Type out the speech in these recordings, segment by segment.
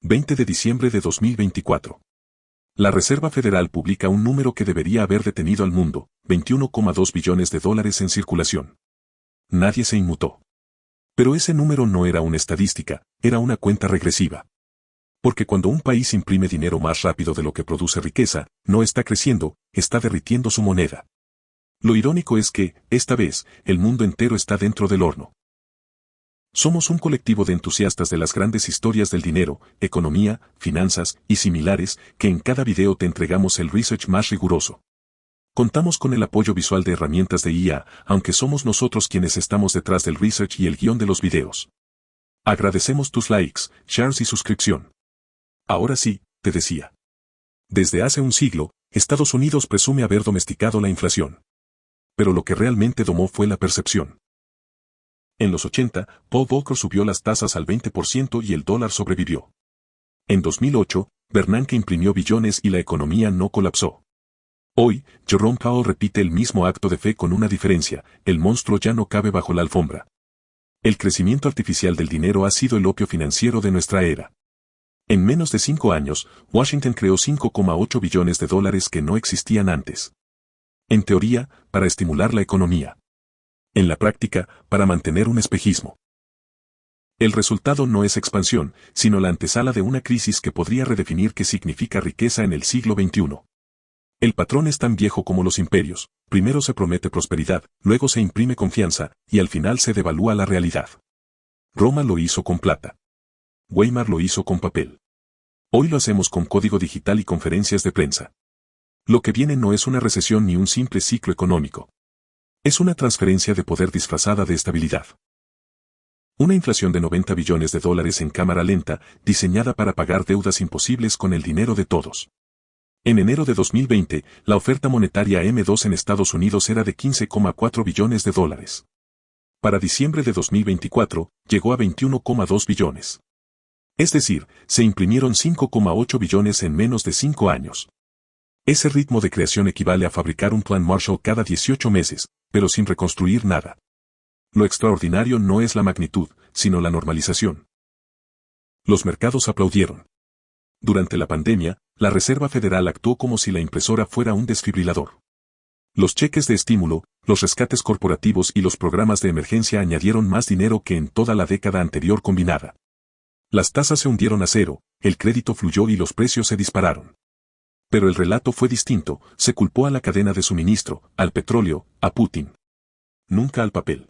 20 de diciembre de 2024. La Reserva Federal publica un número que debería haber detenido al mundo, 21,2 billones de dólares en circulación. Nadie se inmutó. Pero ese número no era una estadística, era una cuenta regresiva. Porque cuando un país imprime dinero más rápido de lo que produce riqueza, no está creciendo, está derritiendo su moneda. Lo irónico es que, esta vez, el mundo entero está dentro del horno. Somos un colectivo de entusiastas de las grandes historias del dinero, economía, finanzas y similares, que en cada video te entregamos el research más riguroso. Contamos con el apoyo visual de herramientas de IA, aunque somos nosotros quienes estamos detrás del research y el guión de los videos. Agradecemos tus likes, shares y suscripción. Ahora sí, te decía. Desde hace un siglo, Estados Unidos presume haber domesticado la inflación. Pero lo que realmente domó fue la percepción. En los 80, Paul Volcker subió las tasas al 20% y el dólar sobrevivió. En 2008, Bernanke imprimió billones y la economía no colapsó. Hoy, Jerome Powell repite el mismo acto de fe con una diferencia: el monstruo ya no cabe bajo la alfombra. El crecimiento artificial del dinero ha sido el opio financiero de nuestra era. En menos de 5 años, Washington creó 5,8 billones de dólares que no existían antes. En teoría, para estimular la economía. En la práctica, para mantener un espejismo. El resultado no es expansión, sino la antesala de una crisis que podría redefinir qué significa riqueza en el siglo XXI. El patrón es tan viejo como los imperios: primero se promete prosperidad, luego se imprime confianza, y al final se devalúa la realidad. Roma lo hizo con plata. Weimar lo hizo con papel. Hoy lo hacemos con código digital y conferencias de prensa. Lo que viene no es una recesión ni un simple ciclo económico. Es una transferencia de poder disfrazada de estabilidad. Una inflación de 90 billones de dólares en cámara lenta, diseñada para pagar deudas imposibles con el dinero de todos. En enero de 2020, la oferta monetaria M2 en Estados Unidos era de 15,4 billones de dólares. Para diciembre de 2024, llegó a 21,2 billones. Es decir, se imprimieron 5,8 billones en menos de 5 años. Ese ritmo de creación equivale a fabricar un plan Marshall cada 18 meses, pero sin reconstruir nada. Lo extraordinario no es la magnitud, sino la normalización. Los mercados aplaudieron. Durante la pandemia, la Reserva Federal actuó como si la impresora fuera un desfibrilador. Los cheques de estímulo, los rescates corporativos y los programas de emergencia añadieron más dinero que en toda la década anterior combinada. Las tasas se hundieron a cero, el crédito fluyó y los precios se dispararon. Pero el relato fue distinto: se culpó a la cadena de suministro, al petróleo, a Putin. Nunca al papel.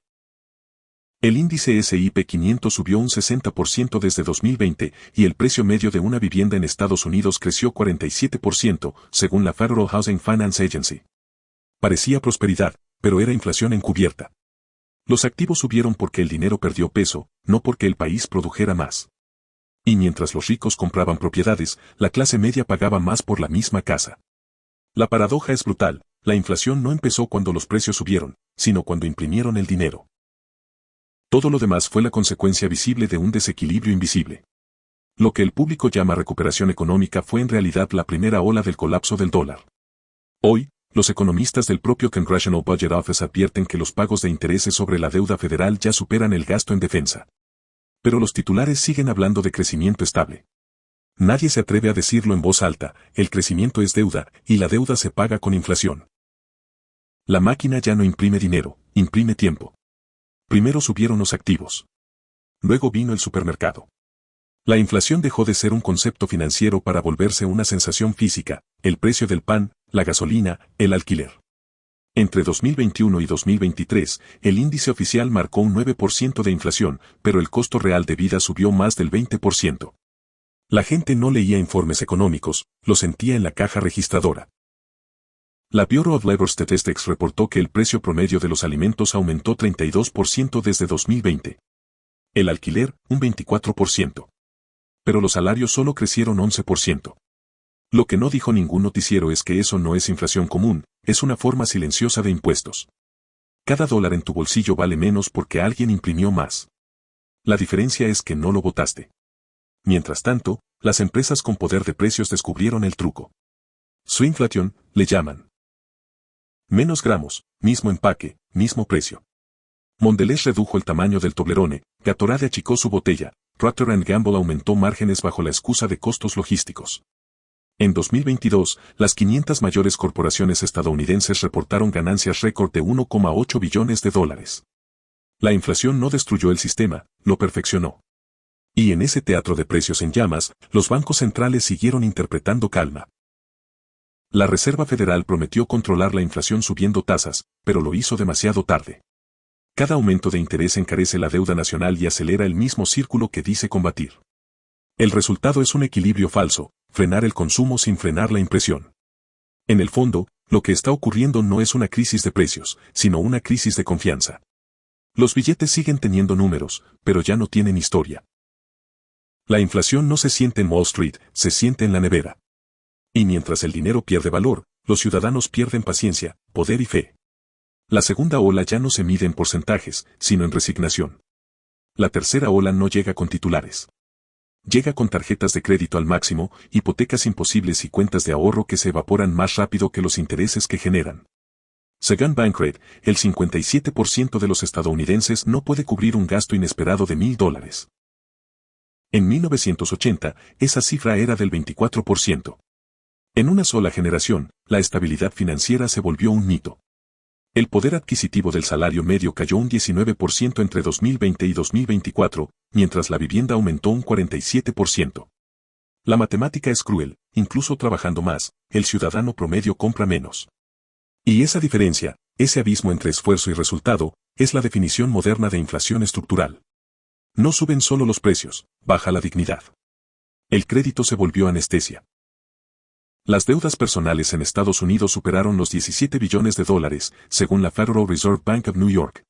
El índice S&P 500 subió un 60% desde 2020 y el precio medio de una vivienda en Estados Unidos creció 47%, según la Federal Housing Finance Agency. Parecía prosperidad, pero era inflación encubierta. Los activos subieron porque el dinero perdió peso, no porque el país produjera más. Y mientras los ricos compraban propiedades, la clase media pagaba más por la misma casa. La paradoja es brutal: la inflación no empezó cuando los precios subieron, sino cuando imprimieron el dinero. Todo lo demás fue la consecuencia visible de un desequilibrio invisible. Lo que el público llama recuperación económica fue en realidad la primera ola del colapso del dólar. Hoy, los economistas del propio Congressional Budget Office advierten que los pagos de intereses sobre la deuda federal ya superan el gasto en defensa. Pero los titulares siguen hablando de crecimiento estable. Nadie se atreve a decirlo en voz alta: el crecimiento es deuda, y la deuda se paga con inflación. La máquina ya no imprime dinero, imprime tiempo. Primero subieron los activos. Luego vino el supermercado. La inflación dejó de ser un concepto financiero para volverse una sensación física: el precio del pan, la gasolina, el alquiler. Entre 2021 y 2023, el índice oficial marcó un 9% de inflación, pero el costo real de vida subió más del 20%. La gente no leía informes económicos, lo sentía en la caja registradora. La Bureau of Labor Statistics reportó que el precio promedio de los alimentos aumentó 32% desde 2020. El alquiler, un 24%. Pero los salarios solo crecieron 11%. Lo que no dijo ningún noticiero es que eso no es inflación común, es una forma silenciosa de impuestos. Cada dólar en tu bolsillo vale menos porque alguien imprimió más. La diferencia es que no lo votaste. Mientras tanto, las empresas con poder de precios descubrieron el truco. Shrinkflation, le llaman. Menos gramos, mismo empaque, mismo precio. Mondelez redujo el tamaño del Toblerone, Gatorade achicó su botella, Procter & Gamble aumentó márgenes bajo la excusa de costos logísticos. En 2022, las 500 mayores corporaciones estadounidenses reportaron ganancias récord de 1,8 billones de dólares. La inflación no destruyó el sistema, lo perfeccionó. Y en ese teatro de precios en llamas, los bancos centrales siguieron interpretando calma. La Reserva Federal prometió controlar la inflación subiendo tasas, pero lo hizo demasiado tarde. Cada aumento de interés encarece la deuda nacional y acelera el mismo círculo que dice combatir. El resultado es un equilibrio falso, frenar el consumo sin frenar la impresión. En el fondo, lo que está ocurriendo no es una crisis de precios, sino una crisis de confianza. Los billetes siguen teniendo números, pero ya no tienen historia. La inflación no se siente en Wall Street, se siente en la nevera. Y mientras el dinero pierde valor, los ciudadanos pierden paciencia, poder y fe. La segunda ola ya no se mide en porcentajes, sino en resignación. La tercera ola no llega con titulares. Llega con tarjetas de crédito al máximo, hipotecas imposibles y cuentas de ahorro que se evaporan más rápido que los intereses que generan. Según Bankrate, el 57% de los estadounidenses no puede cubrir un gasto inesperado de $1,000. En 1980, esa cifra era del 24%. En una sola generación, la estabilidad financiera se volvió un mito. El poder adquisitivo del salario medio cayó un 19% entre 2020 y 2024, mientras la vivienda aumentó un 47%. La matemática es cruel, incluso trabajando más, el ciudadano promedio compra menos. Y esa diferencia, ese abismo entre esfuerzo y resultado, es la definición moderna de inflación estructural. No suben solo los precios, baja la dignidad. El crédito se volvió anestesia. Las deudas personales en Estados Unidos superaron los 17 billones de dólares, según la Federal Reserve Bank of New York.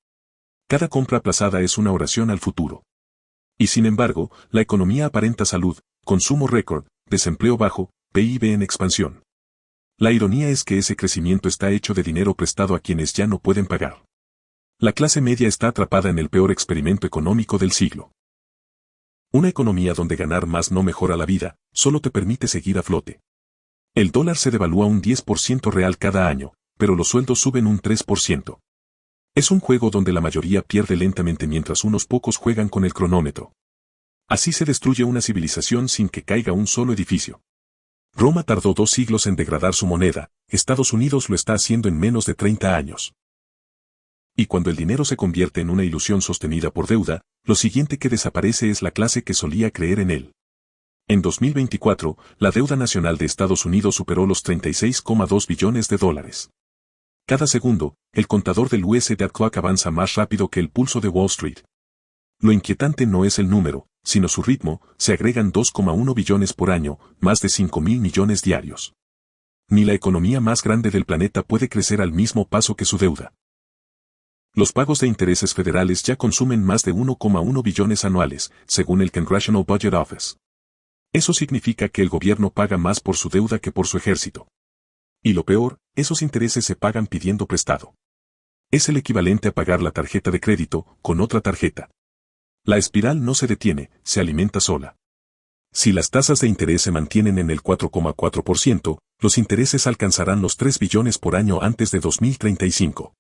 Cada compra aplazada es una oración al futuro. Y sin embargo, la economía aparenta salud, consumo récord, desempleo bajo, PIB en expansión. La ironía es que ese crecimiento está hecho de dinero prestado a quienes ya no pueden pagar. La clase media está atrapada en el peor experimento económico del siglo. Una economía donde ganar más no mejora la vida, solo te permite seguir a flote. El dólar se devalúa un 10% real cada año, pero los sueldos suben un 3%. Es un juego donde la mayoría pierde lentamente mientras unos pocos juegan con el cronómetro. Así se destruye una civilización sin que caiga un solo edificio. Roma tardó 2 siglos en degradar su moneda, Estados Unidos lo está haciendo en menos de 30 años. Y cuando el dinero se convierte en una ilusión sostenida por deuda, lo siguiente que desaparece es la clase que solía creer en él. En 2024, la deuda nacional de Estados Unidos superó los 36,2 billones de dólares. Cada segundo, el contador del US Debt Clock avanza más rápido que el pulso de Wall Street. Lo inquietante no es el número, sino su ritmo, se agregan 2,1 billones por año, más de 5.000 millones diarios. Ni la economía más grande del planeta puede crecer al mismo paso que su deuda. Los pagos de intereses federales ya consumen más de 1,1 billones anuales, según el Congressional Budget Office. Eso significa que el gobierno paga más por su deuda que por su ejército. Y lo peor, esos intereses se pagan pidiendo prestado. Es el equivalente a pagar la tarjeta de crédito con otra tarjeta. La espiral no se detiene, se alimenta sola. Si las tasas de interés se mantienen en el 4,4%, los intereses alcanzarán los 3 billones por año antes de 2035.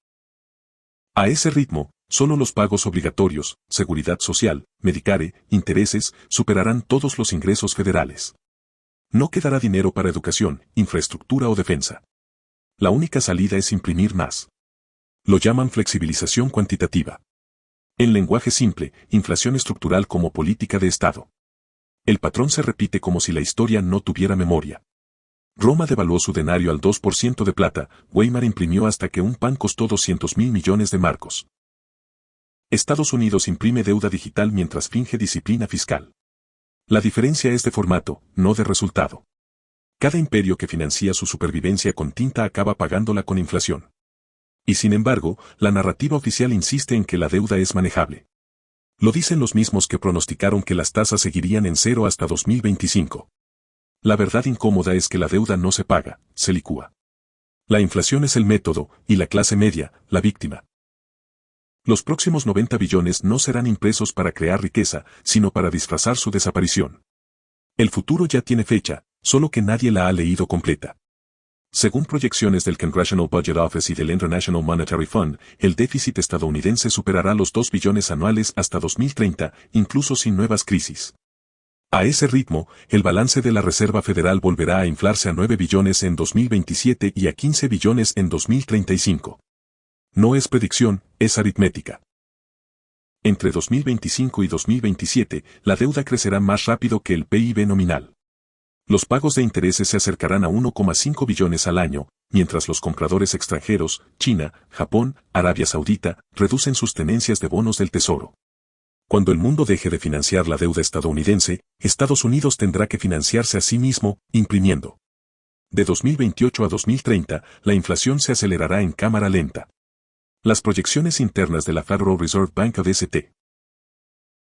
A ese ritmo, solo los pagos obligatorios, seguridad social, Medicare, intereses, superarán todos los ingresos federales. No quedará dinero para educación, infraestructura o defensa. La única salida es imprimir más. Lo llaman flexibilización cuantitativa. En lenguaje simple, inflación estructural como política de Estado. El patrón se repite como si la historia no tuviera memoria. Roma devaluó su denario al 2% de plata, Weimar imprimió hasta que un pan costó 200.000 millones de marcos. Estados Unidos imprime deuda digital mientras finge disciplina fiscal. La diferencia es de formato, no de resultado. Cada imperio que financia su supervivencia con tinta acaba pagándola con inflación. Y sin embargo, la narrativa oficial insiste en que la deuda es manejable. Lo dicen los mismos que pronosticaron que las tasas seguirían en cero hasta 2025. La verdad incómoda es que la deuda no se paga, se licúa. La inflación es el método, y la clase media, la víctima. Los próximos 90 billones no serán impresos para crear riqueza, sino para disfrazar su desaparición. El futuro ya tiene fecha, solo que nadie la ha leído completa. Según proyecciones del Congressional Budget Office y del International Monetary Fund, el déficit estadounidense superará los 2 billones anuales hasta 2030, incluso sin nuevas crisis. A ese ritmo, el balance de la Reserva Federal volverá a inflarse a 9 billones en 2027 y a 15 billones en 2035. No es predicción, es aritmética. Entre 2025 y 2027, la deuda crecerá más rápido que el PIB nominal. Los pagos de intereses se acercarán a 1,5 billones al año, mientras los compradores extranjeros, China, Japón, Arabia Saudita, reducen sus tenencias de bonos del Tesoro. Cuando el mundo deje de financiar la deuda estadounidense, Estados Unidos tendrá que financiarse a sí mismo, imprimiendo. De 2028 a 2030, la inflación se acelerará en cámara lenta. Las proyecciones internas de la Federal Reserve Bank of St.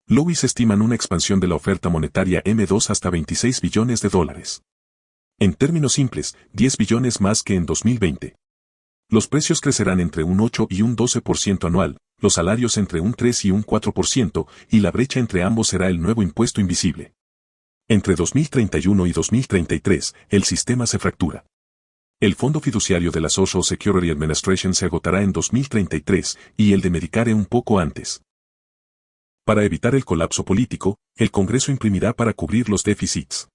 Louis estiman una expansión de la oferta monetaria M2 hasta 26 billones de dólares. En términos simples, 10 billones más que en 2020. Los precios crecerán entre un 8 y un 12% anual, los salarios entre un 3 y un 4%, y la brecha entre ambos será el nuevo impuesto invisible. Entre 2031 y 2033, el sistema se fractura. El fondo fiduciario de la Social Security Administration se agotará en 2033 y el de Medicare un poco antes. Para evitar el colapso político, el Congreso imprimirá para cubrir los déficits.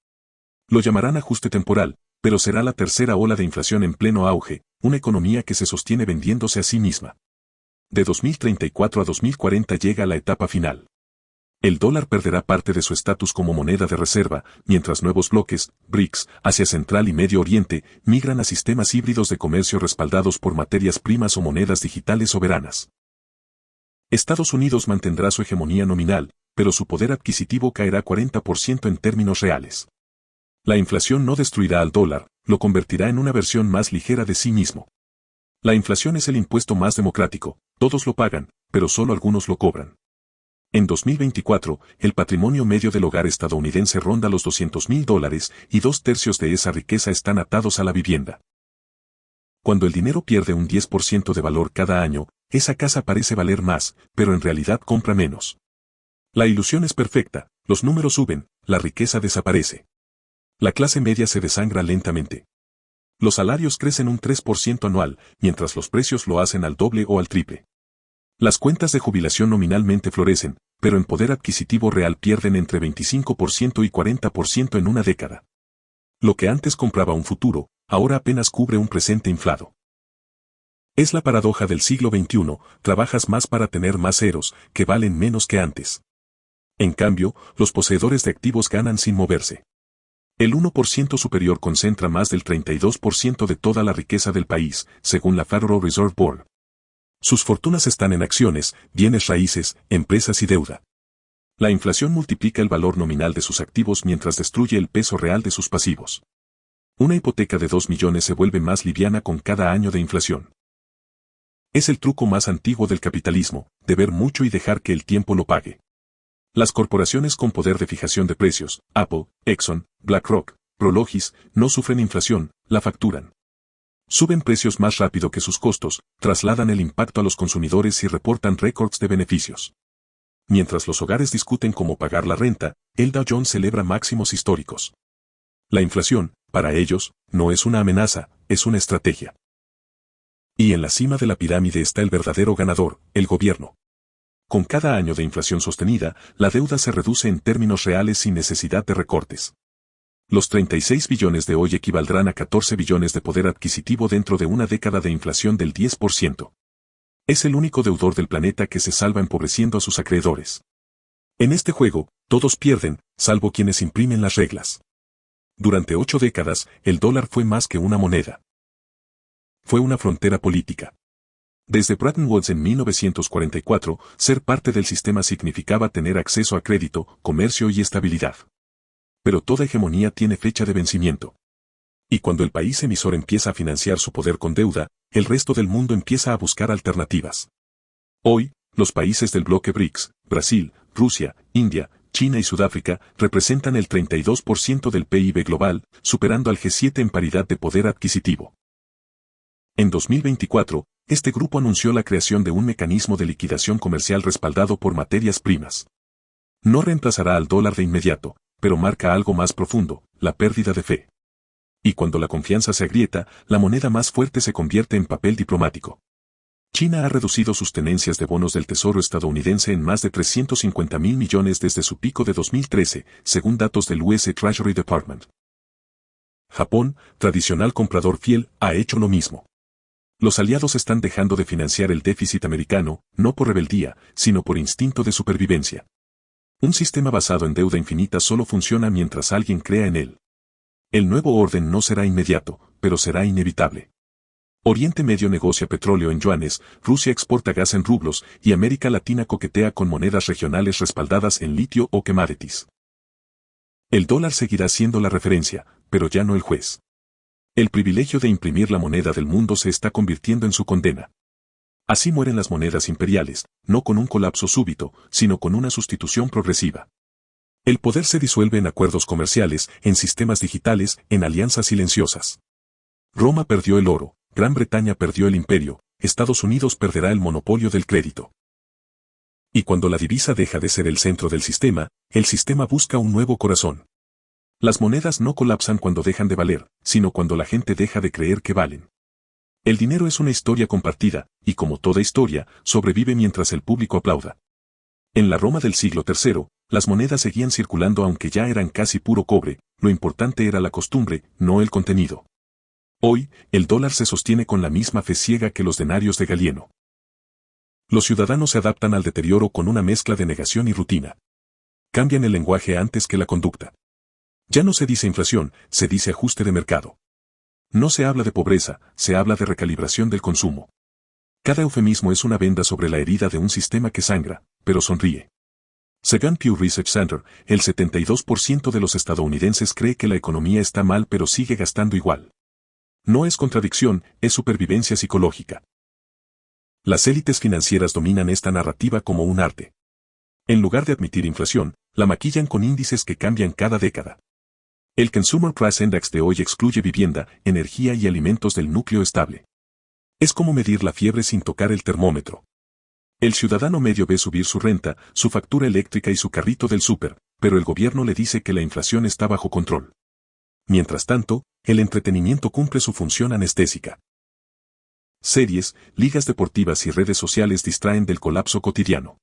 Lo llamarán ajuste temporal, pero será la tercera ola de inflación en pleno auge, una economía que se sostiene vendiéndose a sí misma. De 2034 a 2040 llega la etapa final. El dólar perderá parte de su estatus como moneda de reserva, mientras nuevos bloques, BRICS, Asia Central y Medio Oriente, migran a sistemas híbridos de comercio respaldados por materias primas o monedas digitales soberanas. Estados Unidos mantendrá su hegemonía nominal, pero su poder adquisitivo caerá 40% en términos reales. La inflación no destruirá al dólar, lo convertirá en una versión más ligera de sí mismo. La inflación es el impuesto más democrático, todos lo pagan, pero solo algunos lo cobran. En 2024, el patrimonio medio del hogar estadounidense ronda los $200,000 y 2/3 de esa riqueza están atados a la vivienda. Cuando el dinero pierde un 10% de valor cada año, esa casa parece valer más, pero en realidad compra menos. La ilusión es perfecta, los números suben, la riqueza desaparece. La clase media se desangra lentamente. Los salarios crecen un 3% anual, mientras los precios lo hacen al doble o al triple. Las cuentas de jubilación nominalmente florecen, pero en poder adquisitivo real pierden entre 25% y 40% en una década. Lo que antes compraba un futuro, ahora apenas cubre un presente inflado. Es la paradoja del siglo XXI, trabajas más para tener más ceros, que valen menos que antes. En cambio, los poseedores de activos ganan sin moverse. El 1% superior concentra más del 32% de toda la riqueza del país, según la Federal Reserve Board. Sus fortunas están en acciones, bienes raíces, empresas y deuda. La inflación multiplica el valor nominal de sus activos mientras destruye el peso real de sus pasivos. Una hipoteca de 2 millones se vuelve más liviana con cada año de inflación. Es el truco más antiguo del capitalismo, deber mucho y dejar que el tiempo lo pague. Las corporaciones con poder de fijación de precios, Apple, Exxon, BlackRock, Prologis, no sufren inflación, la facturan. Suben precios más rápido que sus costos, trasladan el impacto a los consumidores y reportan récords de beneficios. Mientras los hogares discuten cómo pagar la renta, el Dow Jones celebra máximos históricos. La inflación, para ellos, no es una amenaza, es una estrategia. Y en la cima de la pirámide está el verdadero ganador, el gobierno. Con cada año de inflación sostenida, la deuda se reduce en términos reales sin necesidad de recortes. Los 36 billones de hoy equivaldrán a 14 billones de poder adquisitivo dentro de una década de inflación del 10%. Es el único deudor del planeta que se salva empobreciendo a sus acreedores. En este juego, todos pierden, salvo quienes imprimen las reglas. Durante 8 décadas, el dólar fue más que una moneda. Fue una frontera política. Desde Bretton Woods en 1944, ser parte del sistema significaba tener acceso a crédito, comercio y estabilidad. Pero toda hegemonía tiene fecha de vencimiento. Y cuando el país emisor empieza a financiar su poder con deuda, el resto del mundo empieza a buscar alternativas. Hoy, los países del bloque BRICS, Brasil, Rusia, India, China y Sudáfrica, representan el 32% del PIB global, superando al G7 en paridad de poder adquisitivo. En 2024, este grupo anunció la creación de un mecanismo de liquidación comercial respaldado por materias primas. No reemplazará al dólar de inmediato, pero marca algo más profundo, la pérdida de fe. Y cuando la confianza se agrieta, la moneda más fuerte se convierte en papel diplomático. China ha reducido sus tenencias de bonos del Tesoro estadounidense en más de 350.000 millones desde su pico de 2013, según datos del US Treasury Department. Japón, tradicional comprador fiel, ha hecho lo mismo. Los aliados están dejando de financiar el déficit americano, no por rebeldía, sino por instinto de supervivencia. Un sistema basado en deuda infinita solo funciona mientras alguien crea en él. El nuevo orden no será inmediato, pero será inevitable. Oriente Medio negocia petróleo en yuanes, Rusia exporta gas en rublos y América Latina coquetea con monedas regionales respaldadas en litio o commodities. El dólar seguirá siendo la referencia, pero ya no el juez. El privilegio de imprimir la moneda del mundo se está convirtiendo en su condena. Así mueren las monedas imperiales, no con un colapso súbito, sino con una sustitución progresiva. El poder se disuelve en acuerdos comerciales, en sistemas digitales, en alianzas silenciosas. Roma perdió el oro, Gran Bretaña perdió el imperio, Estados Unidos perderá el monopolio del crédito. Y cuando la divisa deja de ser el centro del sistema, el sistema busca un nuevo corazón. Las monedas no colapsan cuando dejan de valer, sino cuando la gente deja de creer que valen. El dinero es una historia compartida, y como toda historia, sobrevive mientras el público aplauda. En la Roma del siglo III, las monedas seguían circulando aunque ya eran casi puro cobre, lo importante era la costumbre, no el contenido. Hoy, el dólar se sostiene con la misma fe ciega que los denarios de Galieno. Los ciudadanos se adaptan al deterioro con una mezcla de negación y rutina. Cambian el lenguaje antes que la conducta. Ya no se dice inflación, se dice ajuste de mercado. No se habla de pobreza, se habla de recalibración del consumo. Cada eufemismo es una venda sobre la herida de un sistema que sangra, pero sonríe. Según Pew Research Center, el 72% de los estadounidenses cree que la economía está mal pero sigue gastando igual. No es contradicción, es supervivencia psicológica. Las élites financieras dominan esta narrativa como un arte. En lugar de admitir inflación, la maquillan con índices que cambian cada década. El Consumer Price Index de hoy excluye vivienda, energía y alimentos del núcleo estable. Es como medir la fiebre sin tocar el termómetro. El ciudadano medio ve subir su renta, su factura eléctrica y su carrito del súper, pero el gobierno le dice que la inflación está bajo control. Mientras tanto, el entretenimiento cumple su función anestésica. Series, ligas deportivas y redes sociales distraen del colapso cotidiano.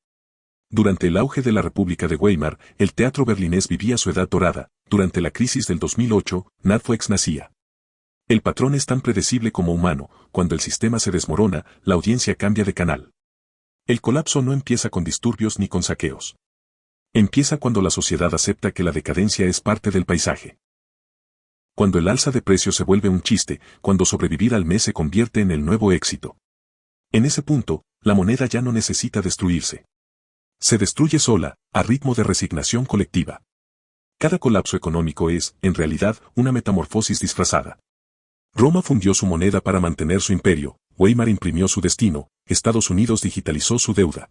Durante el auge de la República de Weimar, el teatro berlinés vivía su edad dorada. Durante la crisis del 2008, Netflix nacía. El patrón es tan predecible como humano, cuando el sistema se desmorona, la audiencia cambia de canal. El colapso no empieza con disturbios ni con saqueos. Empieza cuando la sociedad acepta que la decadencia es parte del paisaje. Cuando el alza de precios se vuelve un chiste, cuando sobrevivir al mes se convierte en el nuevo éxito. En ese punto, la moneda ya no necesita destruirse. Se destruye sola, a ritmo de resignación colectiva. Cada colapso económico es, en realidad, una metamorfosis disfrazada. Roma fundió su moneda para mantener su imperio, Weimar imprimió su destino, Estados Unidos digitalizó su deuda.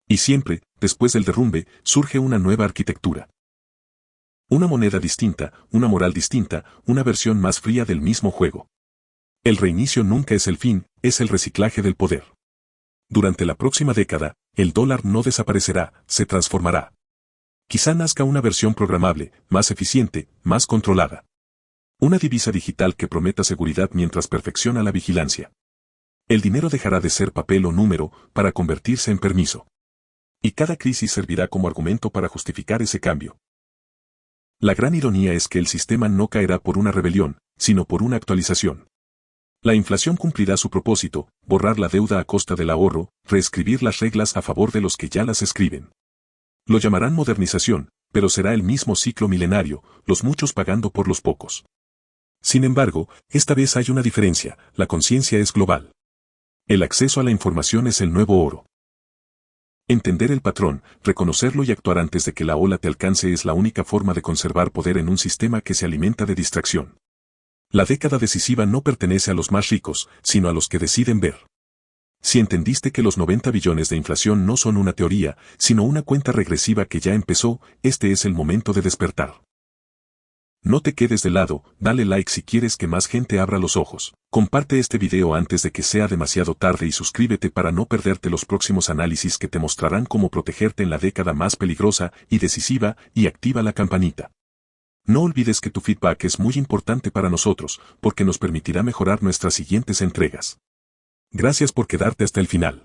Y siempre, después del derrumbe, surge una nueva arquitectura. Una moneda distinta, una moral distinta, una versión más fría del mismo juego. El reinicio nunca es el fin, es el reciclaje del poder. Durante la próxima década, el dólar no desaparecerá, se transformará. Quizá nazca una versión programable, más eficiente, más controlada. Una divisa digital que prometa seguridad mientras perfecciona la vigilancia. El dinero dejará de ser papel o número para convertirse en permiso. Y cada crisis servirá como argumento para justificar ese cambio. La gran ironía es que el sistema no caerá por una rebelión, sino por una actualización. La inflación cumplirá su propósito, borrar la deuda a costa del ahorro, reescribir las reglas a favor de los que ya las escriben. Lo llamarán modernización, pero será el mismo ciclo milenario, los muchos pagando por los pocos. Sin embargo, esta vez hay una diferencia, la conciencia es global. El acceso a la información es el nuevo oro. Entender el patrón, reconocerlo y actuar antes de que la ola te alcance es la única forma de conservar poder en un sistema que se alimenta de distracción. La década decisiva no pertenece a los más ricos, sino a los que deciden ver. Si entendiste que los 90 billones de inflación no son una teoría, sino una cuenta regresiva que ya empezó, este es el momento de despertar. No te quedes de lado, dale like si quieres que más gente abra los ojos. Comparte este video antes de que sea demasiado tarde y suscríbete para no perderte los próximos análisis que te mostrarán cómo protegerte en la década más peligrosa y decisiva, y activa la campanita. No olvides que tu feedback es muy importante para nosotros, porque nos permitirá mejorar nuestras siguientes entregas. Gracias por quedarte hasta el final.